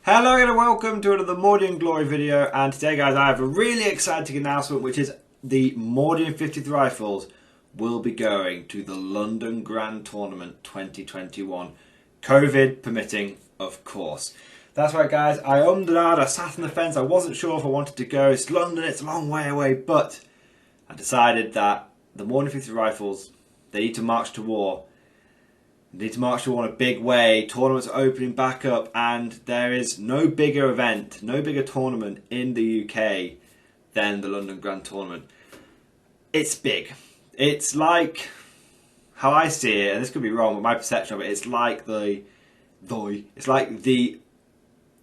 Hello and welcome to another Mordian Glory video, and today guys I have a really exciting announcement, which is the Mordian 50th Rifles will be going to the London Grand Tournament 2021, COVID permitting of course. That's right guys, I ummed and ahed, I sat on the fence, I wasn't sure if I wanted to go. It's London, it's a long way away, but I decided that the Mordian 50th Rifles, they need to march to war. They need to march to war in a big way. Tournaments are opening back up, and there is no bigger event, no bigger tournament in the UK than the London Grand Tournament. It's big. It's like, how I see it, and this could be wrong, but my perception of it, it's like the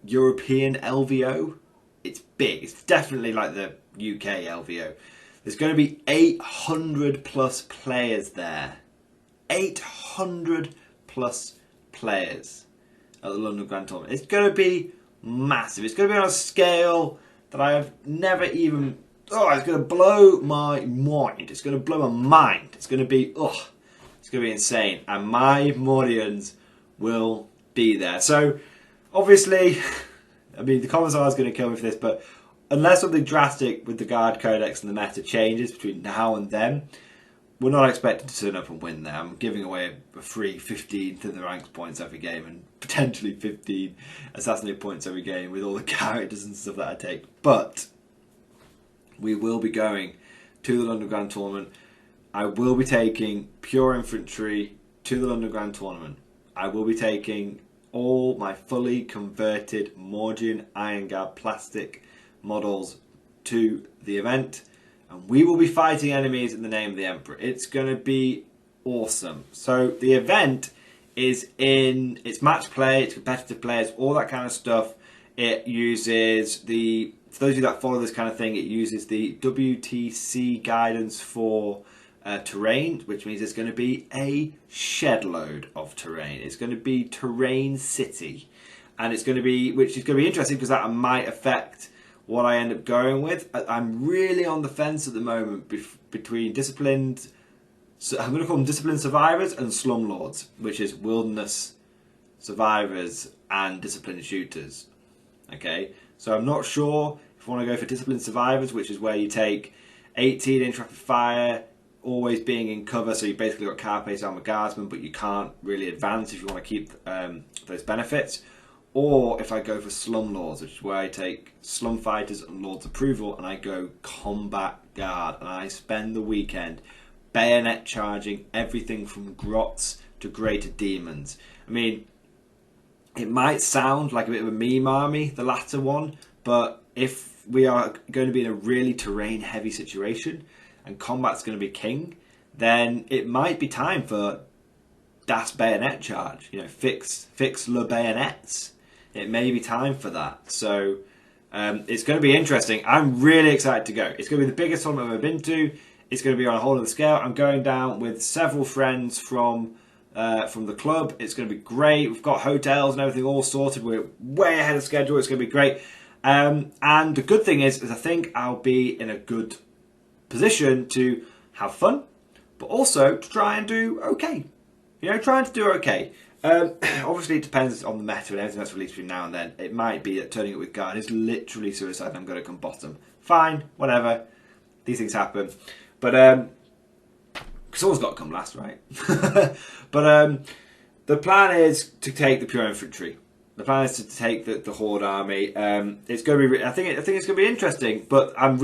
European LVO. It's big. It's definitely like the UK LVO. There's going to be 800 plus players there. 800 plus players at the London Grand Tournament. It's going to be massive. It's going to be on a scale that I have never even... it's going to blow my mind. It's going to blow my mind. It's going to be... it's going to be insane. And my Mordians will be there. So, obviously, I mean, the comments are going to kill me for this, but unless something drastic with the Guard Codex and the meta changes between now and then, we're not expected to turn up and win there. I'm giving away a free 15 to the ranks points every game and potentially 15 assassinate points every game with all the characters and stuff that I take. But we will be going to the London Grand Tournament. I will be taking pure infantry to the London Grand Tournament. I will be taking all my fully converted Mordian Iron Guard plastic models to the event. And we will be fighting enemies in the name of the Emperor. It's going to be awesome. So the event it's match play, it's competitive players, all that kind of stuff. It uses for those of you that follow this kind of thing, it uses the WTC guidance for terrain, which means it's going to be a shed load of terrain. It's going to be terrain city. And it's going to be, which is going to be interesting because that might affect what I end up going with. I'm really on the fence at the moment between disciplined, I'm going to call them disciplined survivors and slumlords, which is wilderness survivors and disciplined shooters. Okay, so I'm not sure if I want to go for disciplined survivors, which is where you take 18-inch rapid fire, always being in cover, so you basically got carapace armor guardsmen, but you can't really advance if you want to keep those benefits. Or if I go for Slum Lords, which is where I take Slum Fighters and Lord's Approval, and I go Combat Guard, and I spend the weekend bayonet charging everything from grots to greater demons. I mean, it might sound like a bit of a meme army, the latter one, but if we are going to be in a really terrain heavy situation and combat's going to be king, then it might be time for Das Bayonet Charge, fix le bayonets. It may be time for that. So it's going to be interesting. I'm really excited to go. It's going to be the biggest tournament I've ever been to. It's going to be on a whole other scale. I'm going down with several friends from the club. It's going to be great. We've got hotels and everything all sorted. We're way ahead of schedule. It's going to be great. And the good thing is I think I'll be in a good position to have fun, but also to try and do okay. Trying to do okay. Obviously, it depends on the meta and everything that's released between now and then. It might be that turning it with Guard is literally suicide and I'm going to come bottom. Fine, whatever. These things happen. But, someone's got to come last, right? But the plan is to take the pure infantry. The plan is to take the Horde army. It's going to be. I think it's going to be interesting. But I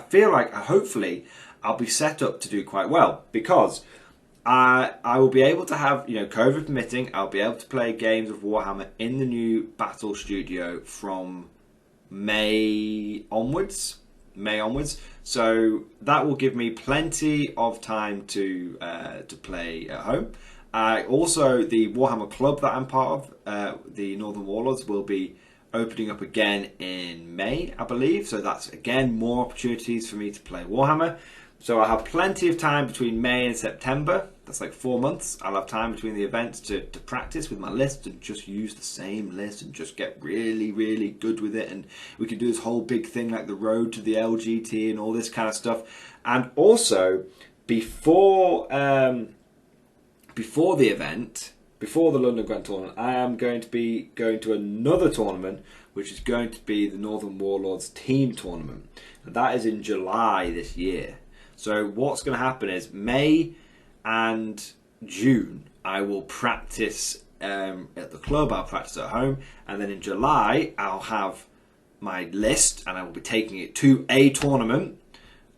feel like hopefully I'll be set up to do quite well because I will be able to have, COVID permitting, I'll be able to play games of Warhammer in the new Battle Studio from May onwards. So that will give me plenty of time to play at home. Also, the Warhammer Club that I'm part of, the Northern Warlords, will be opening up again in May, I believe. So that's, again, more opportunities for me to play Warhammer. So I'll have plenty of time between May and September. That's like 4 months. I'll have time between the events to practice with my list and just use the same list and just get really, really good with it. And we can do this whole big thing like the road to the LGT and all this kind of stuff. And also, before the event, before the London Grand Tournament, I am going to be going to another tournament, which is going to be the Northern Warlords Team Tournament. And that is in July this year. So what's going to happen is May and June, I will practice at the club, I'll practice at home, and then in July, I'll have my list, and I will be taking it to a tournament,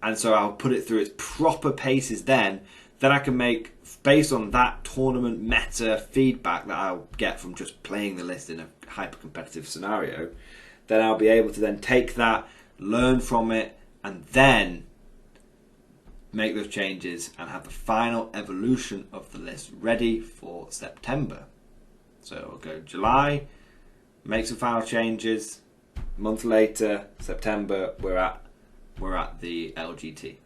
and so I'll put it through its proper paces then I can make, based on that tournament meta feedback that I'll get from just playing the list in a hyper-competitive scenario, then I'll be able to then take that, learn from it, and then make those changes and have the final evolution of the list ready for September. So I'll go July, make some final changes, a month later, September, we're at the LGT.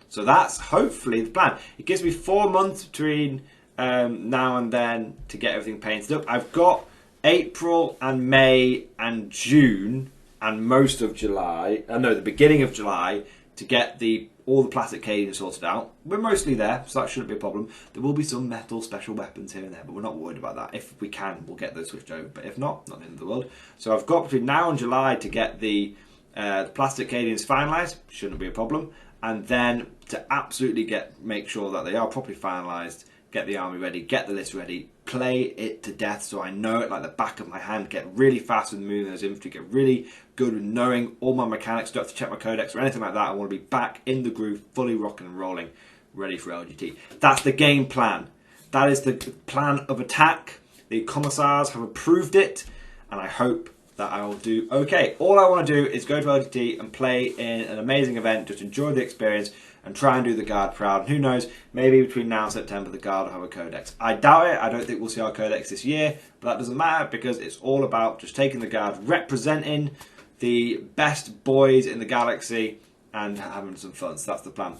So that's hopefully the plan. It gives me 4 months between now and then to get everything painted up. I've got April and May and June and most of July, the beginning of July, to get all the plastic caging sorted out. We're mostly there, so that shouldn't be a problem. There will be some metal special weapons here and there, but we're not worried about that. If we can, we'll get those switched over. But if not the end of the world. So I've got between now and July to get the plastic cagings finalised. Shouldn't be a problem. And then to absolutely make sure that they are properly finalised, get the army ready, get the list ready, play it to death so I know it like the back of my hand, get really fast with moving those infantry, get really good with knowing all my mechanics, don't have to check my codex or anything like that. I want to be back in the groove, fully rocking and rolling, ready for LGT. That's the game plan. That is the plan of attack. The commissars have approved it, and I hope that I will do okay. All I want to do is go to LGT and play in an amazing event, just enjoy the experience and try and do the Guard proud. And who knows, maybe between now and September the Guard will have a codex. I doubt it. I don't think we'll see our codex this year, but that doesn't matter because it's all about just taking the Guard, representing the best boys in the galaxy and having some fun. So that's the plan.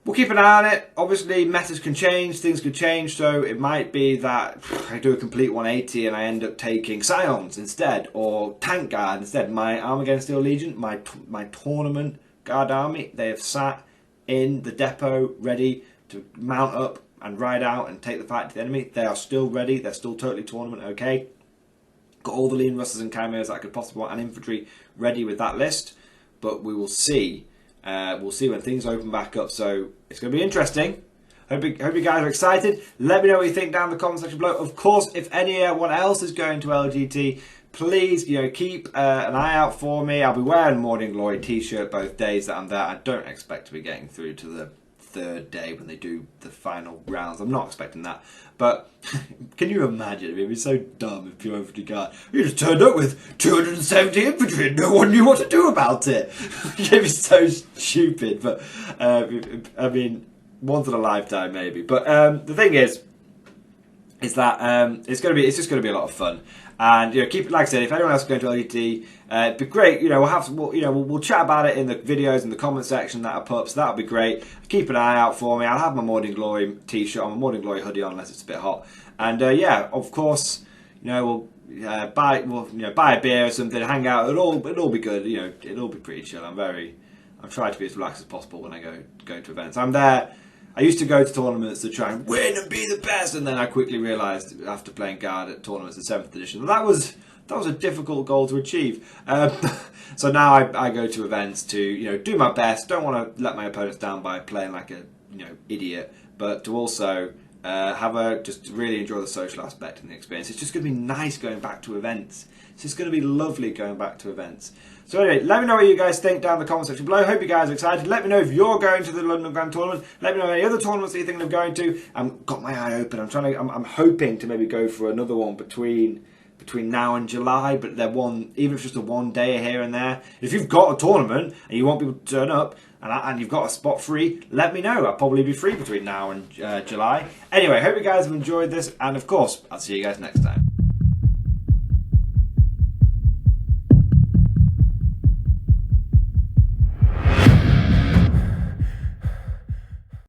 We'll keep an eye on it. Obviously, metas can change, things could change, so it might be that I do a complete 180 and I end up taking Scions instead, or Tank Guard instead. My Armageddon Steel Legion, my tournament Guard army, they have sat in the depot ready to mount up and ride out and take the fight to the enemy. They are still ready, they're still totally tournament okay. Got all the lean rusters and chimeras that I could possibly want and infantry ready with that list, but we will see. We'll see when things open back up, so it's going to be interesting. Hope you guys are excited. Let me know what you think down in the comment section below. Of course, if anyone else is going to LGT, please keep an eye out for me. I'll be wearing a Mordian Glory t-shirt both days that I'm there. I don't expect to be getting through to the third day when they do the final rounds. I'm not expecting that. But can you imagine? I mean, it'd be so dumb if your infantry guard, you just turned up with 270 infantry and no one knew what to do about it. It'd be so stupid. But I mean, once in a lifetime maybe. But the thing is that it's just going to be a lot of fun. And keep it, like I said, if anyone else is going to LGT, it'd be great. We'll chat about it in the videos in the comment section that I put up. So that'll be great. Keep an eye out for me. I'll have my Mordian Glory t-shirt on, my Mordian Glory hoodie on, unless it's a bit hot. And yeah, of course, we'll buy a beer or something, hang out. It'll all be good. It'll be pretty chill. I'm trying to be as relaxed as possible when I go to events. I'm there. I used to go to tournaments to try and win and be the best, and then I quickly realised after playing Guard at tournaments in 7th edition that was a difficult goal to achieve. So now I go to events to do my best. Don't want to let my opponents down by playing like a idiot, but to also just really enjoy the social aspect and the experience. It's just going to be nice going back to events. It's just going to be lovely going back to events. So anyway, let me know what you guys think down in the comment section below. Hope you guys are excited. Let me know if you're going to the London Grand Tournament. Let me know any other tournaments that you think of going to. I've got my eye open. I'm hoping to maybe go for another one between now and July, but even if it's just a one day here and there. If you've got a tournament and you want people to turn up and you've got a spot free, let me know. I'll probably be free between now and July. Anyway, hope you guys have enjoyed this, and of course, I'll see you guys next time.